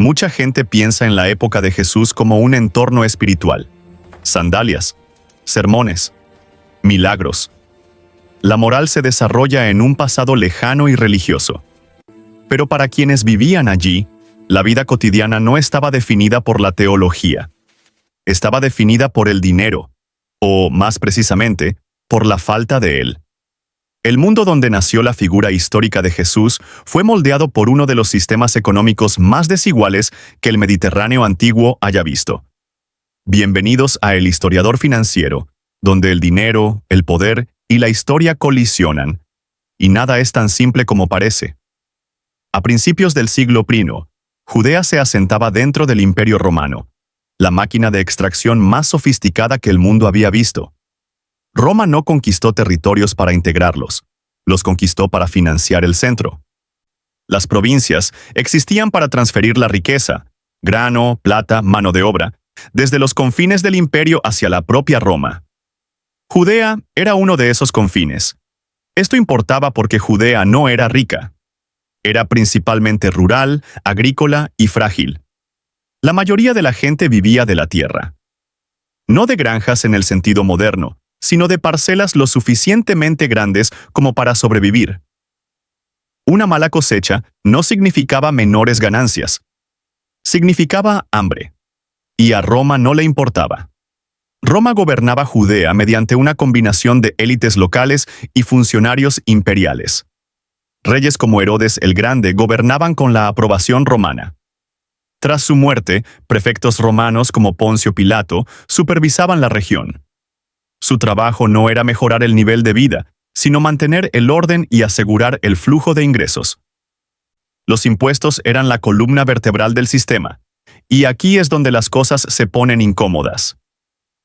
Mucha gente piensa en la época de Jesús como un entorno espiritual. Sandalias, sermones, milagros. La moral se desarrolla en un pasado lejano y religioso. Pero para quienes vivían allí, la vida cotidiana no estaba definida por la teología. Estaba definida por el dinero, o, más precisamente, por la falta de él. El mundo donde nació la figura histórica de Jesús fue moldeado por uno de los sistemas económicos más desiguales que el Mediterráneo antiguo haya visto. Bienvenidos a El Historiador Financiero, donde el dinero, el poder y la historia colisionan, y nada es tan simple como parece. A principios del siglo I, Judea se asentaba dentro del Imperio Romano, la máquina de extracción más sofisticada que el mundo había visto. Roma no conquistó territorios para integrarlos, los conquistó para financiar el centro. Las provincias existían para transferir la riqueza, grano, plata, mano de obra, desde los confines del imperio hacia la propia Roma. Judea era uno de esos confines. Esto importaba porque Judea no era rica. Era principalmente rural, agrícola y frágil. La mayoría de la gente vivía de la tierra. No de granjas en el sentido moderno, sino de parcelas lo suficientemente grandes como para sobrevivir. Una mala cosecha no significaba menores ganancias. Significaba hambre. Y a Roma no le importaba. Roma gobernaba Judea mediante una combinación de élites locales y funcionarios imperiales. Reyes como Herodes el Grande gobernaban con la aprobación romana. Tras su muerte, prefectos romanos como Poncio Pilato supervisaban la región. Su trabajo no era mejorar el nivel de vida, sino mantener el orden y asegurar el flujo de ingresos. Los impuestos eran la columna vertebral del sistema, y aquí es donde las cosas se ponen incómodas.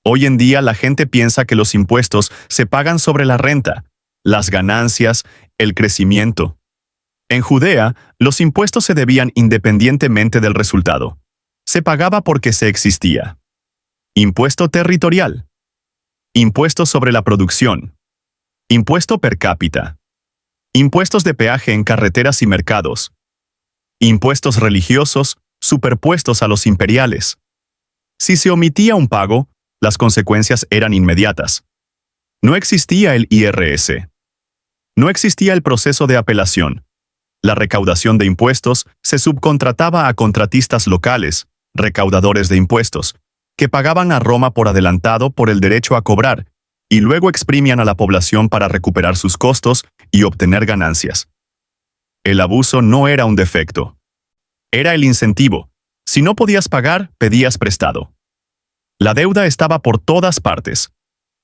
Hoy en día la gente piensa que los impuestos se pagan sobre la renta, las ganancias, el crecimiento. En Judea, los impuestos se debían independientemente del resultado. Se pagaba porque se existía. Impuesto territorial. Impuestos sobre la producción. Impuesto per cápita. Impuestos de peaje en carreteras y mercados. Impuestos religiosos superpuestos a los imperiales. Si se omitía un pago, las consecuencias eran inmediatas. No existía el IRS. No existía el proceso de apelación. La recaudación de impuestos se subcontrataba a contratistas locales, recaudadores de impuestos, que pagaban a Roma por adelantado por el derecho a cobrar, y luego exprimían a la población para recuperar sus costos y obtener ganancias. El abuso no era un defecto. Era el incentivo. Si no podías pagar, pedías prestado. La deuda estaba por todas partes.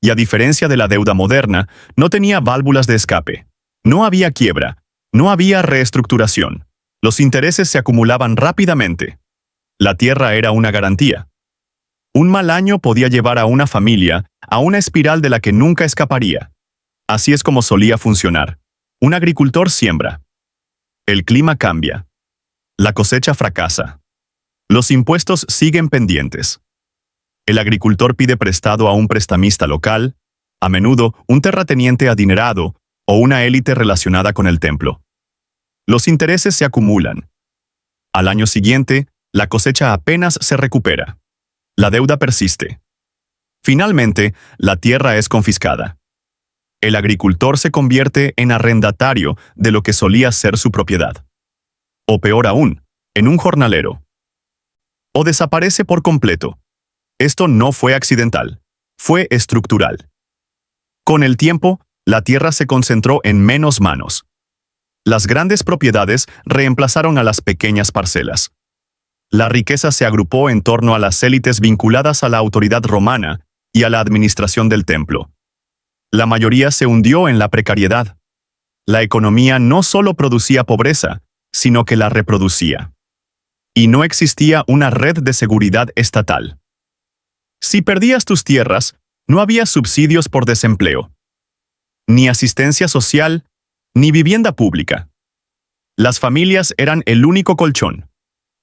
Y a diferencia de la deuda moderna, no tenía válvulas de escape. No había quiebra. No había reestructuración. Los intereses se acumulaban rápidamente. La tierra era una garantía. Un mal año podía llevar a una familia a una espiral de la que nunca escaparía. Así es como solía funcionar. Un agricultor siembra. El clima cambia. La cosecha fracasa. Los impuestos siguen pendientes. El agricultor pide prestado a un prestamista local, a menudo un terrateniente adinerado o una élite relacionada con el templo. Los intereses se acumulan. Al año siguiente, la cosecha apenas se recupera. La deuda persiste. Finalmente, la tierra es confiscada. El agricultor se convierte en arrendatario de lo que solía ser su propiedad. O peor aún, en un jornalero. O desaparece por completo. Esto no fue accidental, fue estructural. Con el tiempo, la tierra se concentró en menos manos. Las grandes propiedades reemplazaron a las pequeñas parcelas. La riqueza se agrupó en torno a las élites vinculadas a la autoridad romana y a la administración del templo. La mayoría se hundió en la precariedad. La economía no solo producía pobreza, sino que la reproducía. Y no existía una red de seguridad estatal. Si perdías tus tierras, no había subsidios por desempleo, ni asistencia social, ni vivienda pública. Las familias eran el único colchón.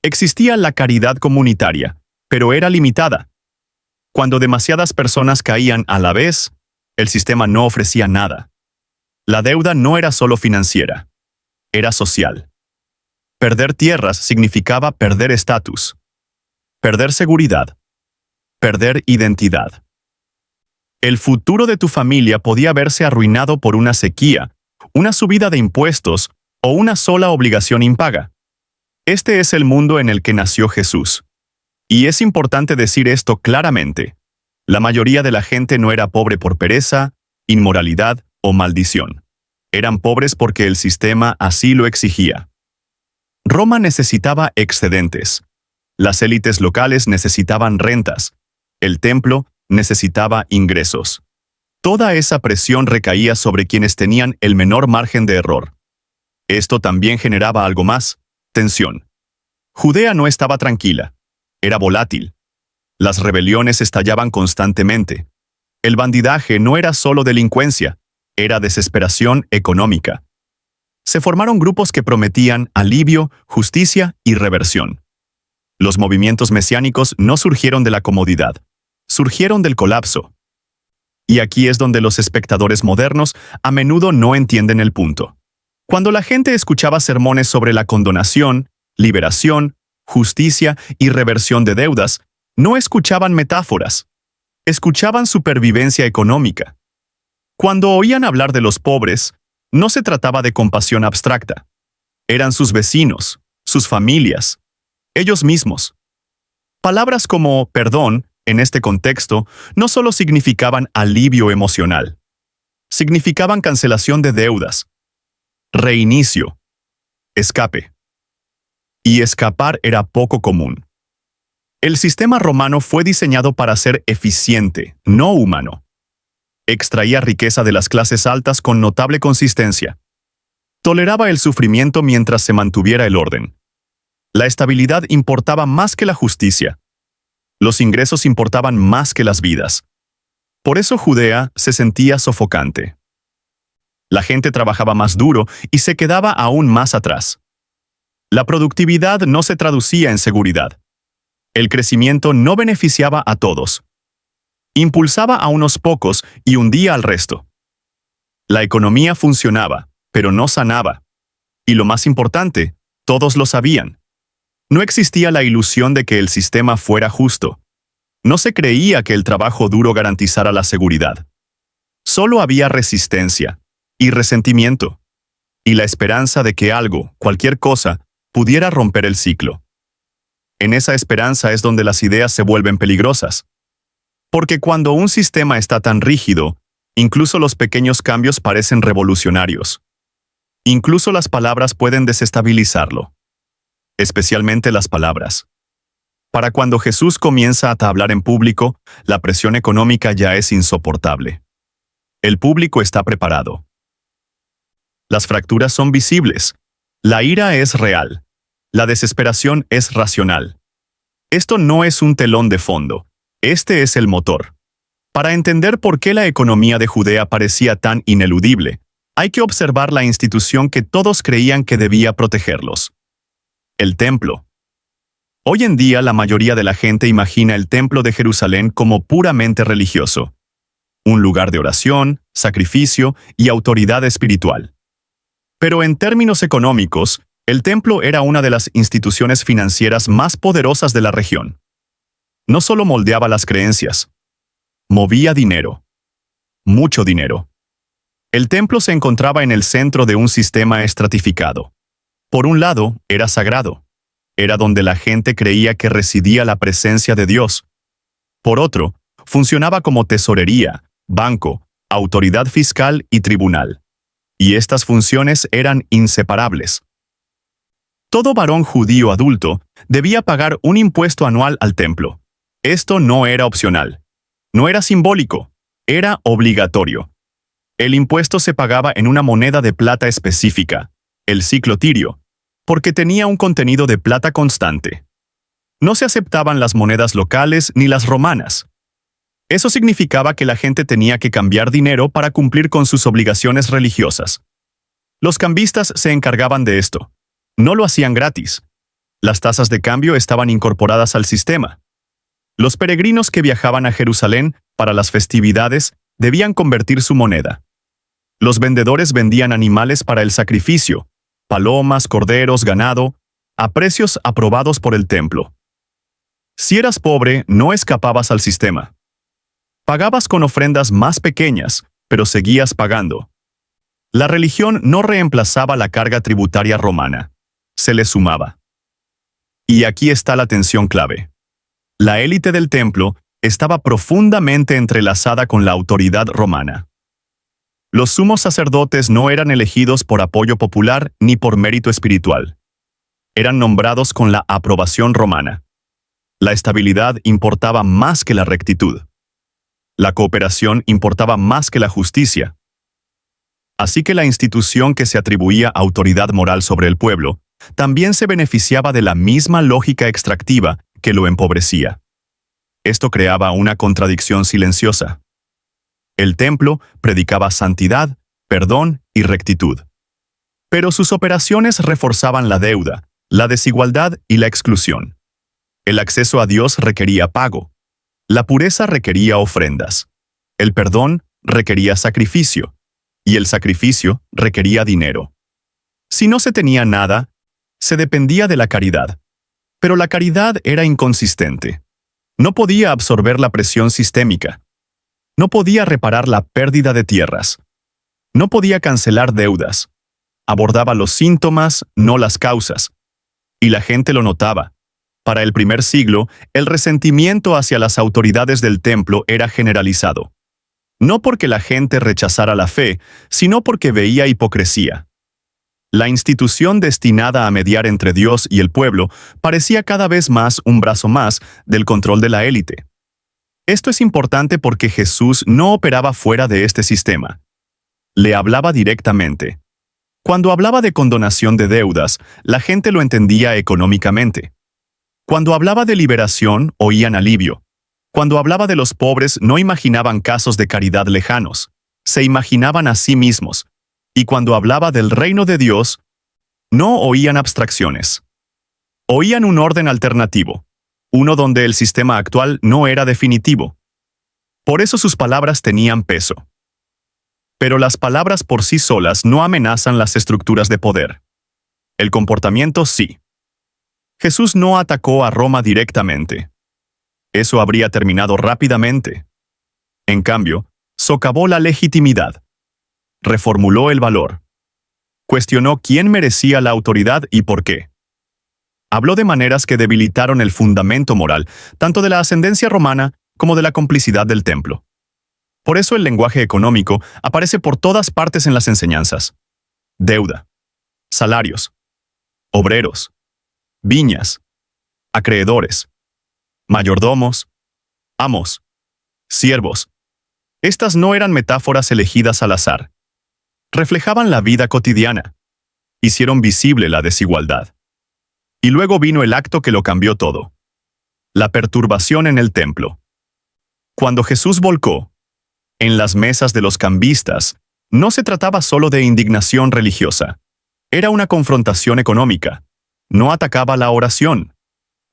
Existía la caridad comunitaria, pero era limitada. Cuando demasiadas personas caían a la vez, el sistema no ofrecía nada. La deuda no era solo financiera, era social. Perder tierras significaba perder estatus, perder seguridad, perder identidad. El futuro de tu familia podía verse arruinado por una sequía, una subida de impuestos o una sola obligación impaga. Este es el mundo en el que nació Jesús. Y es importante decir esto claramente. La mayoría de la gente no era pobre por pereza, inmoralidad o maldición. Eran pobres porque el sistema así lo exigía. Roma necesitaba excedentes. Las élites locales necesitaban rentas. El templo necesitaba ingresos. Toda esa presión recaía sobre quienes tenían el menor margen de error. Esto también generaba algo más: tensión. Judea no estaba tranquila. Era volátil. Las rebeliones estallaban constantemente. El bandidaje no era solo delincuencia, era desesperación económica. Se formaron grupos que prometían alivio, justicia y reversión. Los movimientos mesiánicos no surgieron de la comodidad, surgieron del colapso. Y aquí es donde los espectadores modernos a menudo no entienden el punto. Cuando la gente escuchaba sermones sobre la condonación, liberación, justicia y reversión de deudas, no escuchaban metáforas, escuchaban supervivencia económica. Cuando oían hablar de los pobres, no se trataba de compasión abstracta. Eran sus vecinos, sus familias, ellos mismos. Palabras como perdón, en este contexto, no solo significaban alivio emocional, significaban cancelación de deudas, reinicio, escape. Y escapar era poco común. El sistema romano fue diseñado para ser eficiente, no humano. Extraía riqueza de las clases altas con notable consistencia. Toleraba el sufrimiento mientras se mantuviera el orden. La estabilidad importaba más que la justicia. Los ingresos importaban más que las vidas. Por eso Judea se sentía sofocante. La gente trabajaba más duro y se quedaba aún más atrás. La productividad no se traducía en seguridad. El crecimiento no beneficiaba a todos. Impulsaba a unos pocos y hundía al resto. La economía funcionaba, pero no sanaba. Y lo más importante, todos lo sabían. No existía la ilusión de que el sistema fuera justo. No se creía que el trabajo duro garantizara la seguridad. Solo había resistencia y resentimiento, y la esperanza de que algo, cualquier cosa, pudiera romper el ciclo. En esa esperanza es donde las ideas se vuelven peligrosas. Porque cuando un sistema está tan rígido, incluso los pequeños cambios parecen revolucionarios. Incluso las palabras pueden desestabilizarlo. Especialmente las palabras. Para cuando Jesús comienza a hablar en público, la presión económica ya es insoportable. El público está preparado. Las fracturas son visibles. La ira es real. La desesperación es racional. Esto no es un telón de fondo. Este es el motor. Para entender por qué la economía de Judea parecía tan ineludible, hay que observar la institución que todos creían que debía protegerlos. El templo. Hoy en día la mayoría de la gente imagina el templo de Jerusalén como puramente religioso. Un lugar de oración, sacrificio y autoridad espiritual. Pero en términos económicos, el templo era una de las instituciones financieras más poderosas de la región. No solo moldeaba las creencias, movía dinero. Mucho dinero. El templo se encontraba en el centro de un sistema estratificado. Por un lado, era sagrado. Era donde la gente creía que residía la presencia de Dios. Por otro, funcionaba como tesorería, banco, autoridad fiscal y tribunal. Y estas funciones eran inseparables. Todo varón judío adulto debía pagar un impuesto anual al templo. Esto no era opcional. No era simbólico. Era obligatorio. El impuesto se pagaba en una moneda de plata específica, el siclo tirio, porque tenía un contenido de plata constante. No se aceptaban las monedas locales ni las romanas. Eso significaba que la gente tenía que cambiar dinero para cumplir con sus obligaciones religiosas. Los cambistas se encargaban de esto. No lo hacían gratis. Las tasas de cambio estaban incorporadas al sistema. Los peregrinos que viajaban a Jerusalén para las festividades debían convertir su moneda. Los vendedores vendían animales para el sacrificio, palomas, corderos, ganado, a precios aprobados por el templo. Si eras pobre, no escapabas al sistema. Pagabas con ofrendas más pequeñas, pero seguías pagando. La religión no reemplazaba la carga tributaria romana, se le sumaba. Y aquí está la tensión clave. La élite del templo estaba profundamente entrelazada con la autoridad romana. Los sumos sacerdotes no eran elegidos por apoyo popular ni por mérito espiritual. Eran nombrados con la aprobación romana. La estabilidad importaba más que la rectitud. La cooperación importaba más que la justicia. Así que la institución que se atribuía autoridad moral sobre el pueblo también se beneficiaba de la misma lógica extractiva que lo empobrecía. Esto creaba una contradicción silenciosa. El templo predicaba santidad, perdón y rectitud. Pero sus operaciones reforzaban la deuda, la desigualdad y la exclusión. El acceso a Dios requería pago. La pureza requería ofrendas. El perdón requería sacrificio. Y el sacrificio requería dinero. Si no se tenía nada, se dependía de la caridad. Pero la caridad era inconsistente. No podía absorber la presión sistémica. No podía reparar la pérdida de tierras. No podía cancelar deudas. Abordaba los síntomas, no las causas. Y la gente lo notaba. Para el primer siglo, el resentimiento hacia las autoridades del templo era generalizado. No porque la gente rechazara la fe, sino porque veía hipocresía. La institución destinada a mediar entre Dios y el pueblo parecía cada vez más un brazo más del control de la élite. Esto es importante porque Jesús no operaba fuera de este sistema. Le hablaba directamente. Cuando hablaba de condonación de deudas, la gente lo entendía económicamente. Cuando hablaba de liberación, oían alivio. Cuando hablaba de los pobres, no imaginaban casos de caridad lejanos. Se imaginaban a sí mismos. Y cuando hablaba del reino de Dios, no oían abstracciones. Oían un orden alternativo. Uno donde el sistema actual no era definitivo. Por eso sus palabras tenían peso. Pero las palabras por sí solas no amenazan las estructuras de poder. El comportamiento sí. Jesús no atacó a Roma directamente. Eso habría terminado rápidamente. En cambio, socavó la legitimidad. Reformuló el valor. Cuestionó quién merecía la autoridad y por qué. Habló de maneras que debilitaron el fundamento moral, tanto de la ascendencia romana como de la complicidad del templo. Por eso el lenguaje económico aparece por todas partes en las enseñanzas. Deuda, salarios, obreros, viñas, acreedores, mayordomos, amos, siervos. Estas no eran metáforas elegidas al azar. Reflejaban la vida cotidiana. Hicieron visible la desigualdad. Y luego vino el acto que lo cambió todo. La perturbación en el templo. Cuando Jesús volcó, en las mesas de los cambistas, no se trataba solo de indignación religiosa. Era una confrontación económica. No atacaba la oración.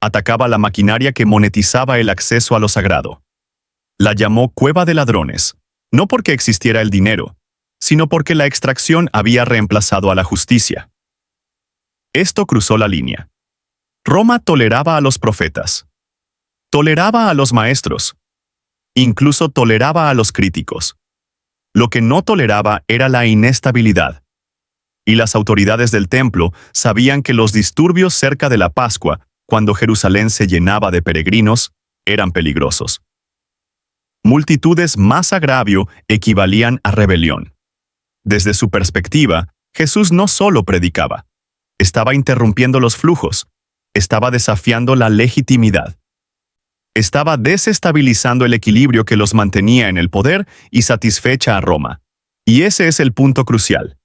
Atacaba la maquinaria que monetizaba el acceso a lo sagrado. La llamó cueva de ladrones, no porque existiera el dinero, sino porque la extracción había reemplazado a la justicia. Esto cruzó la línea. Roma toleraba a los profetas. Toleraba a los maestros. Incluso toleraba a los críticos. Lo que no toleraba era la inestabilidad. Y las autoridades del templo sabían que los disturbios cerca de la Pascua, cuando Jerusalén se llenaba de peregrinos, eran peligrosos. Multitudes más agravio equivalían a rebelión. Desde su perspectiva, Jesús no solo predicaba, estaba interrumpiendo los flujos, estaba desafiando la legitimidad. Estaba desestabilizando el equilibrio que los mantenía en el poder y satisfecha a Roma. Y ese es el punto crucial.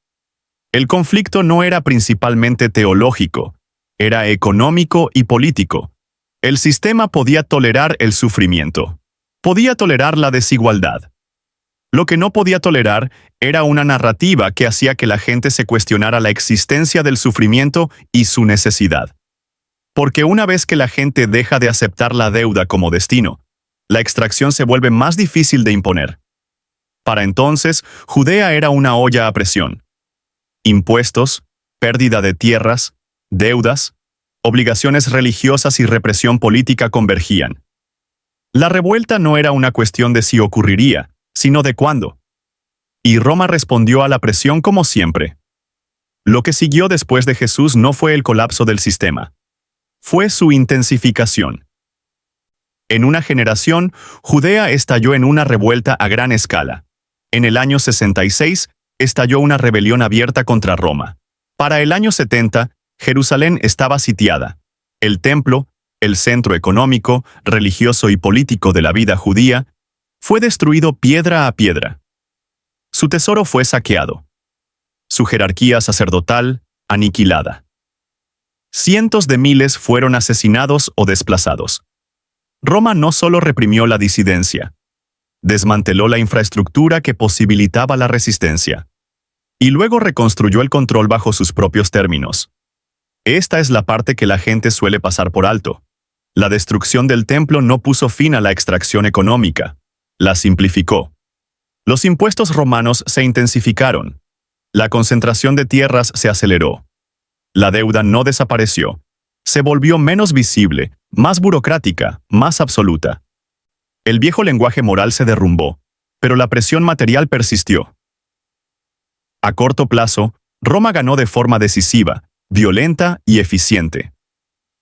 El conflicto no era principalmente teológico, era económico y político. El sistema podía tolerar el sufrimiento, podía tolerar la desigualdad. Lo que no podía tolerar era una narrativa que hacía que la gente se cuestionara la existencia del sufrimiento y su necesidad. Porque una vez que la gente deja de aceptar la deuda como destino, la extracción se vuelve más difícil de imponer. Para entonces, Judea era una olla a presión. Impuestos, pérdida de tierras, deudas. Obligaciones religiosas y represión política convergían. La revuelta no era una cuestión de si ocurriría, sino de cuándo. Y Roma respondió a la presión como siempre. Lo que siguió después de Jesús no fue el colapso del sistema. Fue su intensificación. En una generación, Judea estalló en una revuelta a gran escala. En el año 66, estalló una rebelión abierta contra Roma. Para el año 70, Jerusalén estaba sitiada. El templo, el centro económico, religioso y político de la vida judía, fue destruido piedra a piedra. Su tesoro fue saqueado. Su jerarquía sacerdotal, aniquilada. Cientos de miles fueron asesinados o desplazados. Roma no solo reprimió la disidencia, desmanteló la infraestructura que posibilitaba la resistencia, y luego reconstruyó el control bajo sus propios términos. Esta es la parte que la gente suele pasar por alto. La destrucción del templo no puso fin a la extracción económica, la simplificó. Los impuestos romanos se intensificaron. La concentración de tierras se aceleró. La deuda no desapareció. Se volvió menos visible, más burocrática, más absoluta. El viejo lenguaje moral se derrumbó, pero la presión material persistió. A corto plazo, Roma ganó de forma decisiva, violenta y eficiente.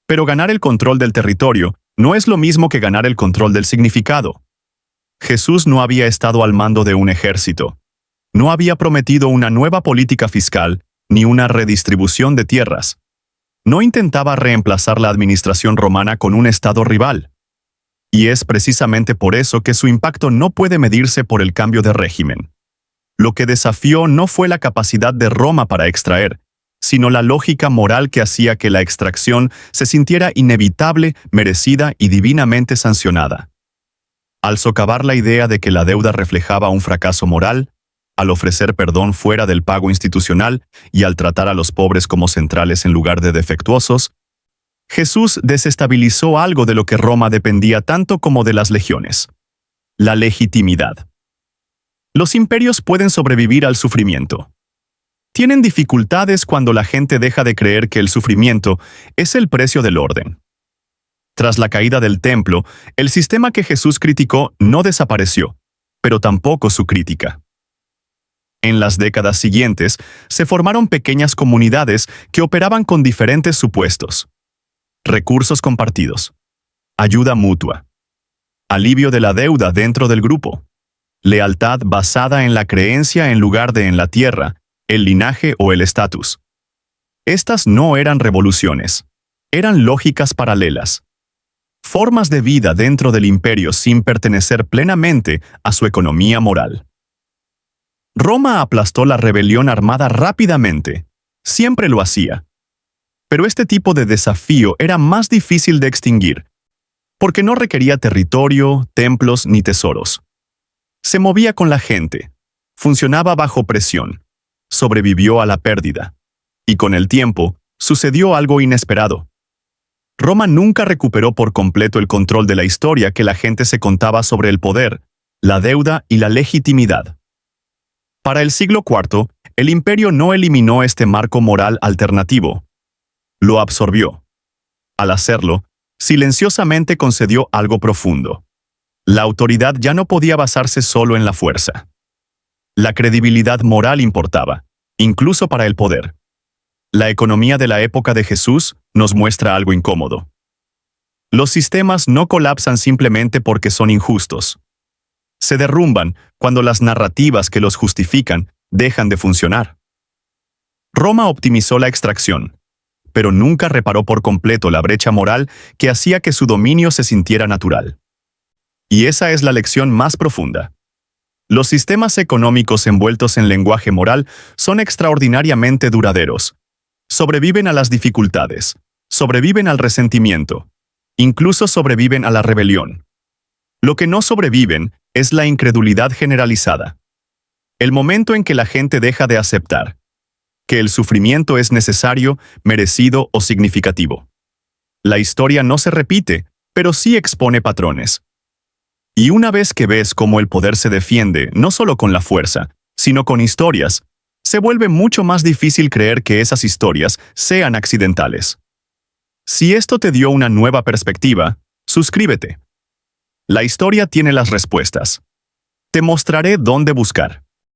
Pero ganar el control del territorio no es lo mismo que ganar el control del significado. Jesús no había estado al mando de un ejército. No había prometido una nueva política fiscal ni una redistribución de tierras. No intentaba reemplazar la administración romana con un estado rival. Y es precisamente por eso que su impacto no puede medirse por el cambio de régimen. Lo que desafió no fue la capacidad de Roma para extraer, sino la lógica moral que hacía que la extracción se sintiera inevitable, merecida y divinamente sancionada. Al socavar la idea de que la deuda reflejaba un fracaso moral, al ofrecer perdón fuera del pago institucional y al tratar a los pobres como centrales en lugar de defectuosos, Jesús desestabilizó algo de lo que Roma dependía tanto como de las legiones: la legitimidad. Los imperios pueden sobrevivir al sufrimiento. Tienen dificultades cuando la gente deja de creer que el sufrimiento es el precio del orden. Tras la caída del templo, el sistema que Jesús criticó no desapareció, pero tampoco su crítica. En las décadas siguientes, se formaron pequeñas comunidades que operaban con diferentes supuestos: recursos compartidos, ayuda mutua, alivio de la deuda dentro del grupo, lealtad basada en la creencia en lugar de en la tierra, el linaje o el estatus. Estas no eran revoluciones, eran lógicas paralelas, formas de vida dentro del imperio sin pertenecer plenamente a su economía moral. Roma aplastó la rebelión armada rápidamente, siempre lo hacía. Pero este tipo de desafío era más difícil de extinguir, porque no requería territorio, templos ni tesoros. Se movía con la gente, funcionaba bajo presión, sobrevivió a la pérdida, y con el tiempo sucedió algo inesperado. Roma nunca recuperó por completo el control de la historia que la gente se contaba sobre el poder, la deuda y la legitimidad. Para el siglo IV, el imperio no eliminó este marco moral alternativo. Lo absorbió. Al hacerlo, silenciosamente concedió algo profundo. La autoridad ya no podía basarse solo en la fuerza. La credibilidad moral importaba, incluso para el poder. La economía de la época de Jesús nos muestra algo incómodo. Los sistemas no colapsan simplemente porque son injustos. Se derrumban cuando las narrativas que los justifican dejan de funcionar. Roma optimizó la extracción, pero nunca reparó por completo la brecha moral que hacía que su dominio se sintiera natural. Y esa es la lección más profunda. Los sistemas económicos envueltos en lenguaje moral son extraordinariamente duraderos. Sobreviven a las dificultades, sobreviven al resentimiento, incluso sobreviven a la rebelión. Lo que no sobreviven es la incredulidad generalizada. El momento en que la gente deja de aceptar que el sufrimiento es necesario, merecido o significativo. La historia no se repite, pero sí expone patrones. Y una vez que ves cómo el poder se defiende, no solo con la fuerza, sino con historias, se vuelve mucho más difícil creer que esas historias sean accidentales. Si esto te dio una nueva perspectiva, suscríbete. La historia tiene las respuestas. Te mostraré dónde buscar.